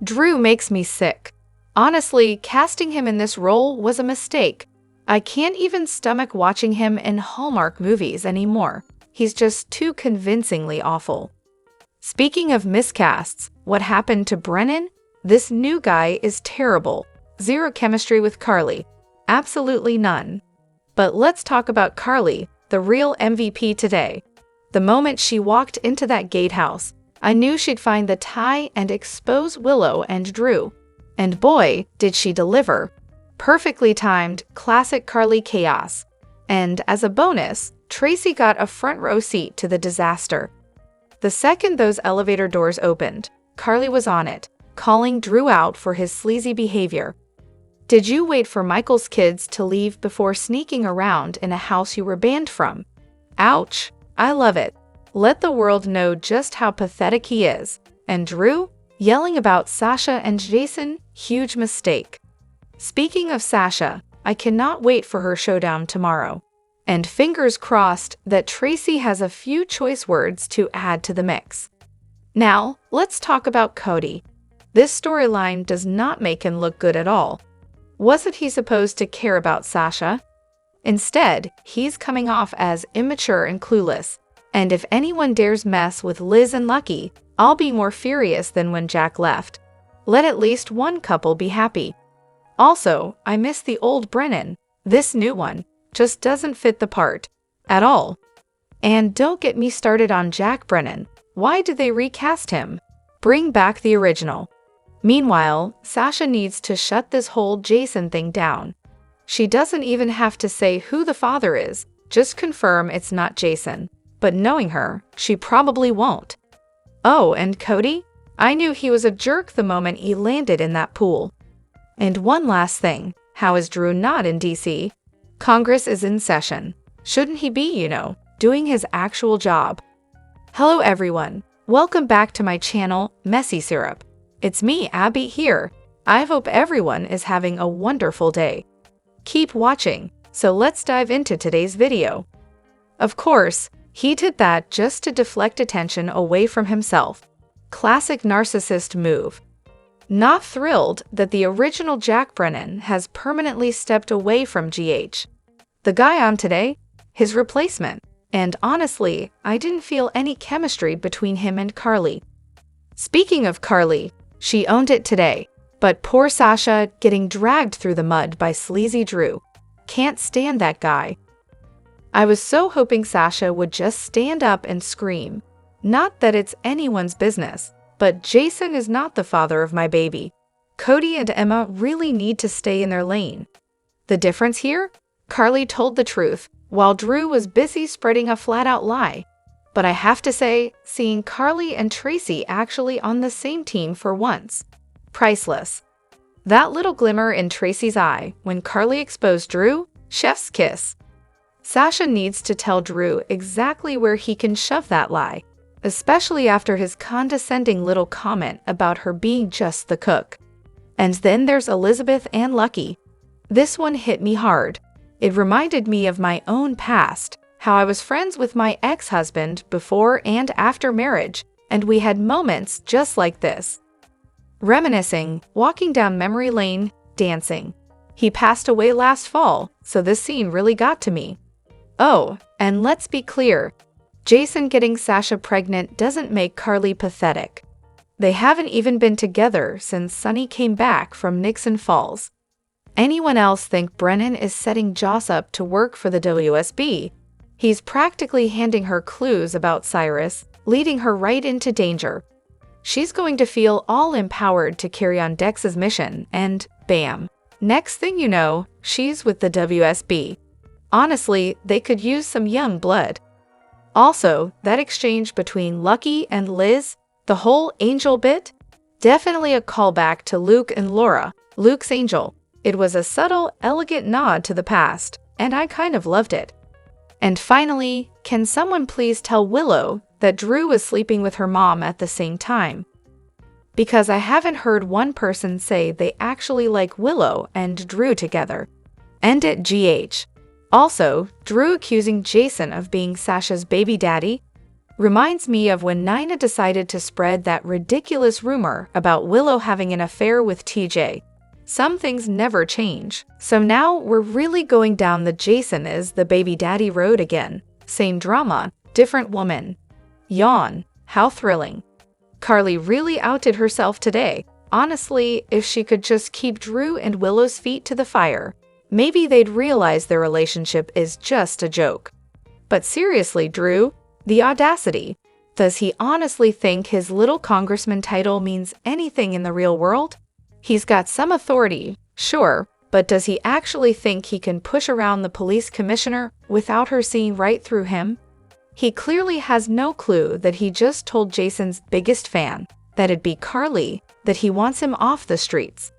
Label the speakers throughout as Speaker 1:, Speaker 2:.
Speaker 1: Drew makes me sick. Honestly, casting him in this role was a mistake. I can't even stomach watching him in Hallmark movies anymore. He's just too convincingly awful. Speaking of miscasts, what happened to Brennan? This new guy is terrible. Zero chemistry with Carly. Absolutely none. But let's talk about Carly, the real MVP today. The moment she walked into that gatehouse, I knew she'd find the tie and expose Willow and Drew. And boy, did she deliver. Perfectly timed, classic Carly chaos. And as a bonus, Tracy got a front row seat to the disaster. The second those elevator doors opened, Carly was on it, calling Drew out for his sleazy behavior. Did you wait for Michael's kids to leave before sneaking around in a house you were banned from? Ouch, I love it. Let the world know just how pathetic he is. And Drew? Yelling about Sasha and Jason? Huge mistake. Speaking of Sasha, I cannot wait for her showdown tomorrow. And fingers crossed that Tracy has a few choice words to add to the mix. Now, let's talk about Cody. This storyline does not make him look good at all. Wasn't he supposed to care about Sasha? Instead, he's coming off as immature and clueless. And if anyone dares mess with Liz and Lucky, I'll be more furious than when Jack left. Let at least one couple be happy. Also, I miss the old Brennan. This new one just doesn't fit the part at all. And don't get me started on Jack Brennan. Why did they recast him? Bring back the original. Meanwhile, Sasha needs to shut this whole Jason thing down. She doesn't even have to say who the father is, just confirm it's not Jason. But knowing her, she probably won't. Oh, and Cody? I knew he was a jerk the moment he landed in that pool. And one last thing, how is Drew not in DC? Congress is in session. Shouldn't he be, doing his actual job? Hello everyone, welcome back to my channel, Messy Syrup. It's me, Abby, here. I hope everyone is having a wonderful day. Keep watching, so let's dive into today's video. Of course, he did that just to deflect attention away from himself. Classic narcissist move. Not thrilled that the original Jack Brennan has permanently stepped away from GH. The guy on today? His replacement. And honestly, I didn't feel any chemistry between him and Carly. Speaking of Carly, she owned it today. But poor Sasha getting dragged through the mud by sleazy Drew. Can't stand that guy. I was so hoping Sasha would just stand up and scream. Not that it's anyone's business, but Jason is not the father of my baby. Cody and Emma really need to stay in their lane. The difference here? Carly told the truth, while Drew was busy spreading a flat-out lie. But I have to say, seeing Carly and Tracy actually on the same team for once. Priceless. That little glimmer in Tracy's eye when Carly exposed Drew? Chef's kiss. Sasha needs to tell Drew exactly where he can shove that lie, especially after his condescending little comment about her being just the cook. And then there's Elizabeth and Lucky. This one hit me hard. It reminded me of my own past, how I was friends with my ex-husband before and after marriage, and we had moments just like this. Reminiscing, walking down memory lane, dancing. He passed away last fall, so this scene really got to me. Oh, and let's be clear, Jason getting Sasha pregnant doesn't make Carly pathetic. They haven't even been together since Sonny came back from Nixon Falls. Anyone else think Brennan is setting Joss up to work for the WSB? He's practically handing her clues about Cyrus, leading her right into danger. She's going to feel all empowered to carry on Dex's mission, and bam. Next thing you know, she's with the WSB. Honestly, they could use some young blood. Also, that exchange between Lucky and Liz, the whole angel bit? Definitely a callback to Luke and Laura, Luke's angel. It was a subtle, elegant nod to the past, and I kind of loved it. And finally, can someone please tell Willow that Drew was sleeping with her mom at the same time? Because I haven't heard one person say they actually like Willow and Drew together. End it, GH. Also, Drew accusing Jason of being Sasha's baby daddy? Reminds me of when Nina decided to spread that ridiculous rumor about Willow having an affair with TJ. Some things never change. So now we're really going down the Jason is the baby daddy road again. Same drama, different woman. Yawn. How thrilling. Carly really outdid herself today. Honestly, if she could just keep Drew and Willow's feet to the fire, maybe they'd realize their relationship is just a joke. But seriously, Drew, the audacity. Does he honestly think his little congressman title means anything in the real world? He's got some authority, sure, but does he actually think he can push around the police commissioner without her seeing right through him? He clearly has no clue that he just told Jason's biggest fan, that'd be Carly, that he wants him off the streets.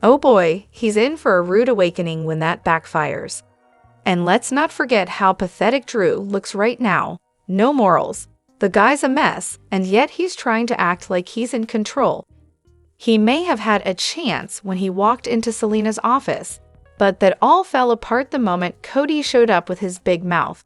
Speaker 1: Oh boy, he's in for a rude awakening when that backfires. And let's not forget how pathetic Drew looks right now. No morals. The guy's a mess, and yet he's trying to act like he's in control. He may have had a chance when he walked into Selena's office, but that all fell apart the moment Cody showed up with his big mouth.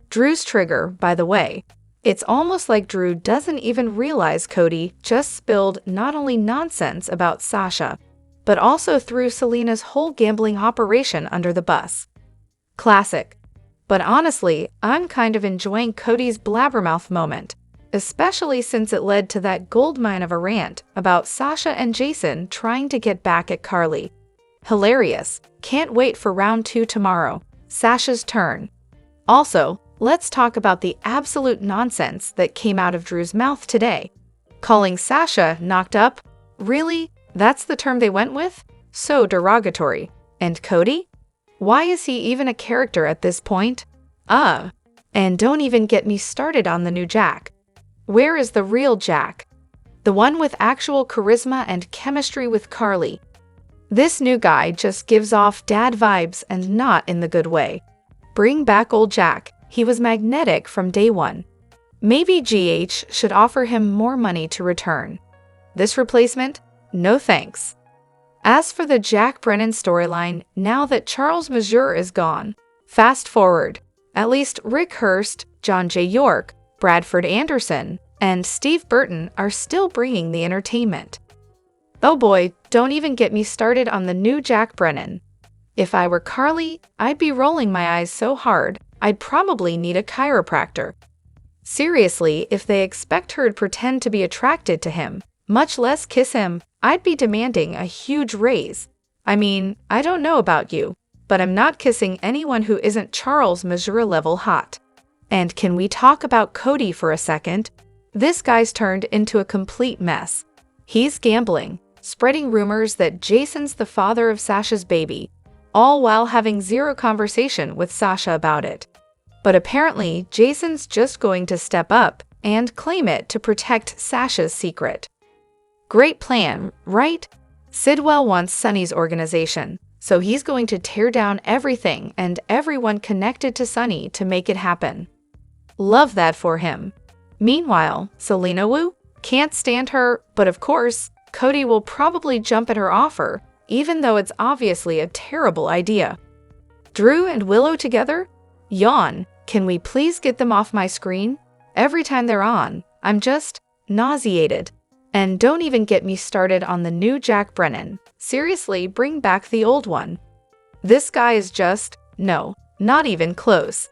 Speaker 1: Drew's trigger, by the way. It's almost like Drew doesn't even realize Cody just spilled not only nonsense about Sasha, but also threw Selena's whole gambling operation under the bus. Classic. But honestly, I'm kind of enjoying Cody's blabbermouth moment, especially since it led to that goldmine of a rant about Sasha and Jason trying to get back at Carly. Hilarious. Can't wait for round 2 tomorrow. Sasha's turn. Also, let's talk about the absolute nonsense that came out of Drew's mouth today. Calling Sasha knocked up? Really? That's the term they went with? So derogatory. And Cody? Why is he even a character at this point? And don't even get me started on the new Jack. Where is the real Jack? The one with actual charisma and chemistry with Carly. This new guy just gives off dad vibes and not in the good way. Bring back old Jack. He was magnetic from day one. Maybe GH should offer him more money to return. This replacement? No thanks. As for the Jack Brennan storyline, now that Charles Mazur is gone, fast forward. At least Rick Hurst, John J. York, Bradford Anderson, and Steve Burton are still bringing the entertainment. Oh boy, don't even get me started on the new Jack Brennan. If I were Carly, I'd be rolling my eyes so hard, I'd probably need a chiropractor. Seriously, if they expect her to pretend to be attracted to him, much less kiss him, I'd be demanding a huge raise. I mean, I don't know about you, but I'm not kissing anyone who isn't Charles Mazur level hot. And can we talk about Cody for a second? This guy's turned into a complete mess. He's gambling, spreading rumors that Jason's the father of Sasha's baby, all while having zero conversation with Sasha about it. But apparently, Jason's just going to step up and claim it to protect Sasha's secret. Great plan, right? Sidwell wants Sunny's organization, so he's going to tear down everything and everyone connected to Sunny to make it happen. Love that for him. Meanwhile, Selena Wu can't stand her, but of course, Cody will probably jump at her offer, even though it's obviously a terrible idea. Drew and Willow together? Yawn. Can we please get them off my screen? Every time they're on, I'm just nauseated. And don't even get me started on the new Jack Brennan. Seriously, bring back the old one. This guy is just, no, not even close.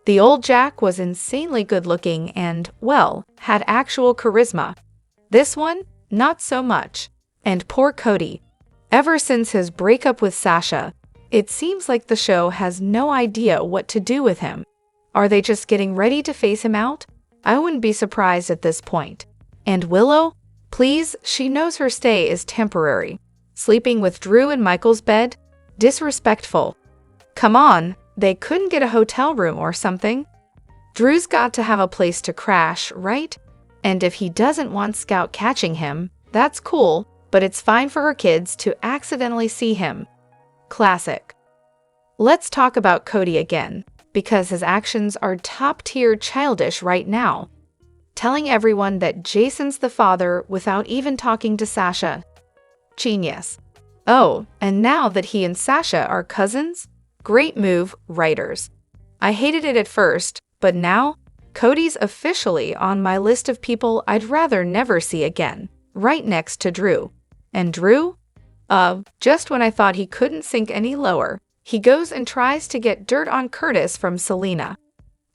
Speaker 1: The old Jack was insanely good-looking and, well, had actual charisma. This one, not so much. And poor Cody. Ever since his breakup with Sasha, it seems like the show has no idea what to do with him. Are they just getting ready to phase him out? I wouldn't be surprised at this point. And Willow? Please, she knows her stay is temporary. Sleeping with Drew in Michael's bed? Disrespectful. Come on, they couldn't get a hotel room or something? Drew's got to have a place to crash, right? And if he doesn't want Scout catching him, that's cool, but it's fine for her kids to accidentally see him. Classic. Let's talk about Cody again, because his actions are top-tier childish right now. Telling everyone that Jason's the father without even talking to Sasha. Genius. Oh, and now that he and Sasha are cousins? Great move, writers. I hated it at first, but now, Cody's officially on my list of people I'd rather never see again, right next to Drew. And Drew? Just when I thought he couldn't sink any lower, he goes and tries to get dirt on Curtis from Selena.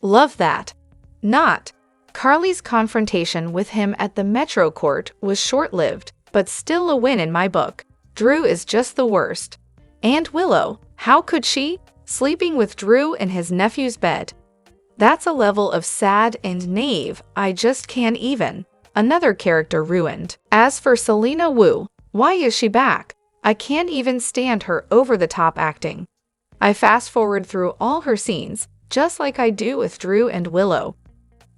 Speaker 1: Love that. Not. Carly's confrontation with him at the Metro court was short-lived, but still a win in my book. Drew is just the worst. And Willow, how could she? Sleeping with Drew in his nephew's bed. That's a level of sad and naive I just can't even. Another character ruined. As for Selena Wu, why is she back? I can't even stand her over-the-top acting. I fast-forward through all her scenes, just like I do with Drew and Willow.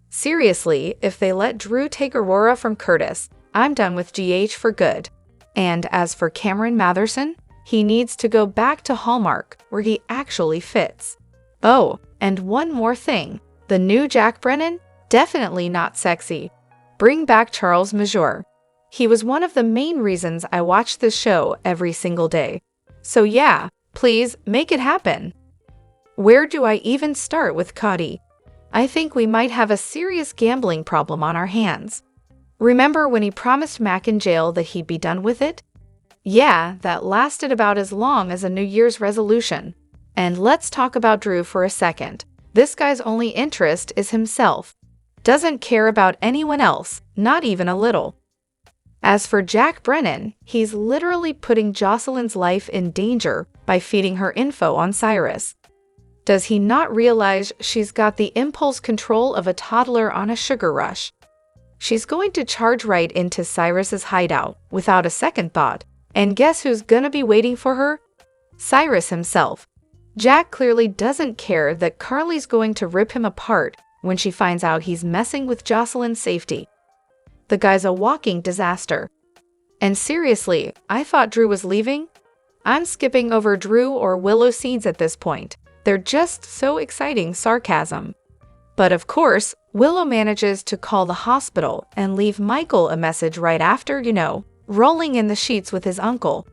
Speaker 1: Seriously, if they let Drew take Aurora from Curtis, I'm done with GH for good. And as for Cameron Matherson, he needs to go back to Hallmark, where he actually fits. Oh, and one more thing. The new Jack Brennan? Definitely not sexy. Bring back Charles Major. He was one of the main reasons I watched this show every single day. So yeah, please make it happen. Where do I even start with Cody? I think we might have a serious gambling problem on our hands. Remember when he promised Mac in jail that he'd be done with it? Yeah, that lasted about as long as a New Year's resolution. And let's talk about Drew for a second. This guy's only interest is himself. Doesn't care about anyone else, not even a little. As for Jack Brennan, he's literally putting Jocelyn's life in danger by feeding her info on Cyrus. Does he not realize she's got the impulse control of a toddler on a sugar rush? She's going to charge right into Cyrus's hideout without a second thought. And guess who's gonna be waiting for her? Cyrus himself. Jack clearly doesn't care that Carly's going to rip him apart when she finds out he's messing with Jocelyn's safety. The guy's a walking disaster. And seriously, I thought Drew was leaving? I'm skipping over Drew or Willow scenes at this point. They're just so exciting sarcasm. But of course, Willow manages to call the hospital and leave Michael a message right after, rolling in the sheets with his uncle.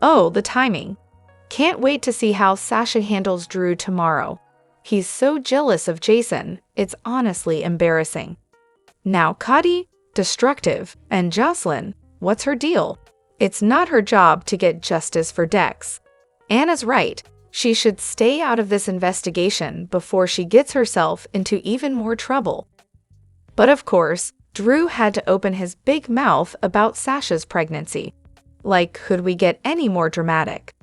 Speaker 1: Oh, the timing. Can't wait to see how Sasha handles Drew tomorrow. He's so jealous of Jason, it's honestly embarrassing. Now Cody, destructive, and Jocelyn, what's her deal? It's not her job to get justice for Dex. Anna's right. She should stay out of this investigation before she gets herself into even more trouble. But of course, Drew had to open his big mouth about Sasha's pregnancy. Like, could we get any more dramatic?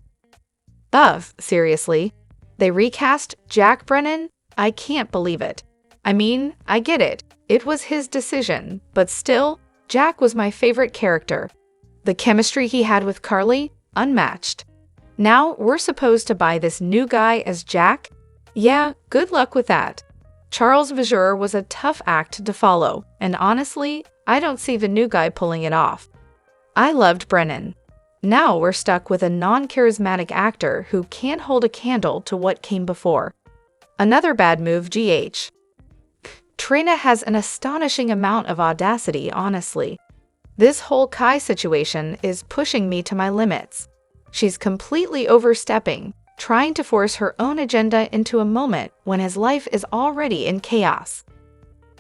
Speaker 1: Seriously? They recast Jack Brennan? I can't believe it. I mean, I get it. It was his decision, but still, Jack was my favorite character. The chemistry he had with Carly? Unmatched. Now, we're supposed to buy this new guy as Jack? Yeah, good luck with that. Charles Major was a tough act to follow, and honestly, I don't see the new guy pulling it off. I loved Brennan. Now we're stuck with a non-charismatic actor who can't hold a candle to what came before. Another bad move, GH. Trina has an astonishing amount of audacity, honestly. This whole Kai situation is pushing me to my limits. She's completely overstepping, trying to force her own agenda into a moment when his life is already in chaos.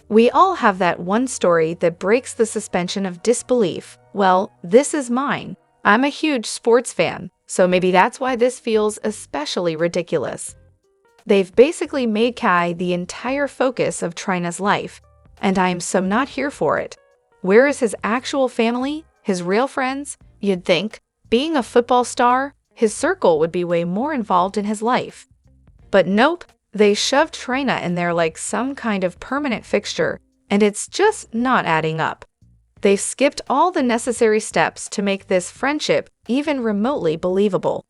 Speaker 1: We all have that one story that breaks the suspension of disbelief. Well, this is mine. I'm a huge sports fan, so maybe that's why this feels especially ridiculous. They've basically made Kai the entire focus of Trina's life, and I'm so not here for it. Where is his actual family? His real friends? You'd think, being a football star, his circle would be way more involved in his life. But nope, they shoved Trina in there like some kind of permanent fixture, and it's just not adding up. They've skipped all the necessary steps to make this friendship even remotely believable.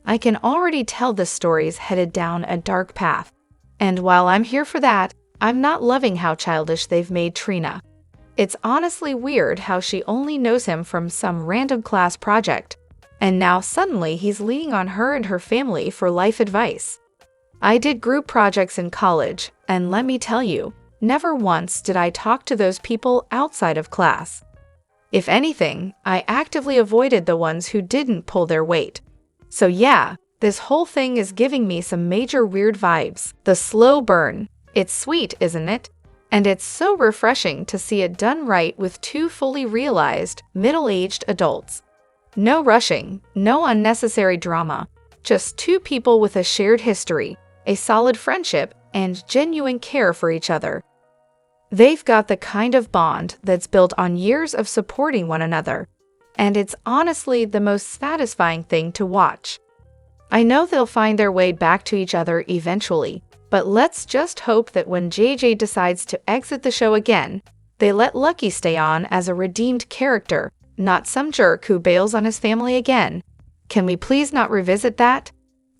Speaker 1: I can already tell this story's headed down a dark path. And while I'm here for that, I'm not loving how childish they've made Trina. It's honestly weird how she only knows him from some random class project, and now suddenly he's leaning on her and her family for life advice. I did group projects in college, and let me tell you, never once did I talk to those people outside of class. If anything, I actively avoided the ones who didn't pull their weight. So yeah, this whole thing is giving me some major weird vibes. The slow burn. It's sweet, isn't it? And it's so refreshing to see it done right with two fully realized, middle-aged adults. No rushing, no unnecessary drama, just two people with a shared history, a solid friendship, and genuine care for each other. They've got the kind of bond that's built on years of supporting one another, and it's honestly the most satisfying thing to watch. I know they'll find their way back to each other eventually, but let's just hope that when JJ decides to exit the show again, they let Lucky stay on as a redeemed character, not some jerk who bails on his family again. Can we please not revisit that?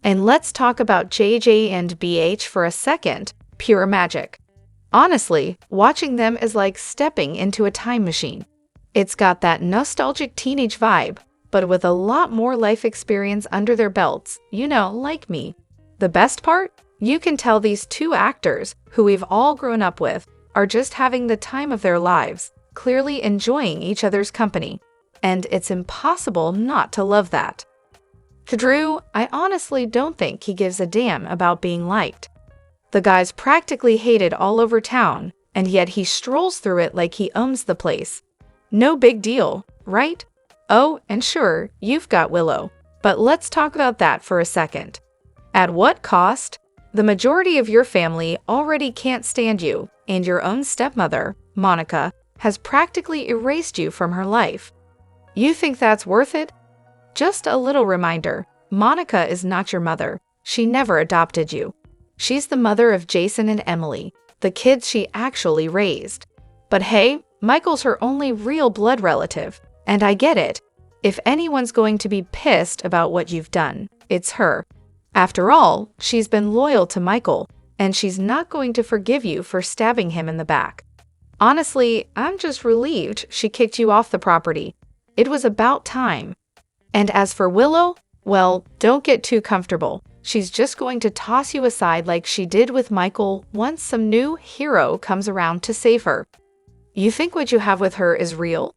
Speaker 1: And let's talk about JJ and BH for a second. Pure magic. Honestly, watching them is like stepping into a time machine. It's got that nostalgic teenage vibe, but with a lot more life experience under their belts, like me. The best part? You can tell these two actors, who we've all grown up with, are just having the time of their lives, clearly enjoying each other's company. And it's impossible not to love that. To Drew, I honestly don't think he gives a damn about being liked. The guy's practically hated all over town, and yet he strolls through it like he owns the place. No big deal, right? Oh, and sure, you've got Willow. But let's talk about that for a second. At what cost? The majority of your family already can't stand you, and your own stepmother, Monica, has practically erased you from her life. You think that's worth it? Just a little reminder, Monica is not your mother. She never adopted you. She's the mother of Jason and Emily, the kids she actually raised. But hey, Michael's her only real blood relative, and I get it. If anyone's going to be pissed about what you've done, it's her. After all, she's been loyal to Michael, and she's not going to forgive you for stabbing him in the back. Honestly, I'm just relieved she kicked you off the property. It was about time. And as for Willow, well, don't get too comfortable. She's just going to toss you aside like she did with Michael once some new hero comes around to save her. You think what you have with her is real?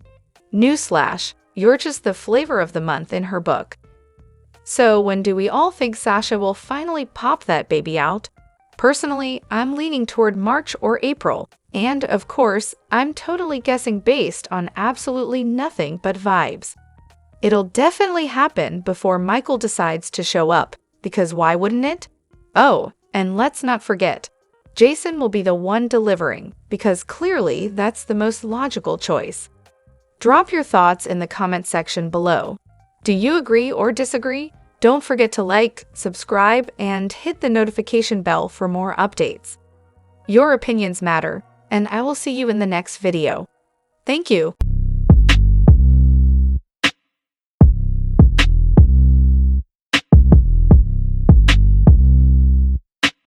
Speaker 1: Newsflash, you're just the flavor of the month in her book. So when do we all think Sasha will finally pop that baby out? Personally, I'm leaning toward March or April, and of course, I'm totally guessing based on absolutely nothing but vibes. It'll definitely happen before Michael decides to show up, because why wouldn't it? Oh, and let's not forget, Jason will be the one delivering, because clearly that's the most logical choice. Drop your thoughts in the comment section below. Do you agree or disagree? Don't forget to like, subscribe, and hit the notification bell for more updates. Your opinions matter, and I will see you in the next video. Thank you.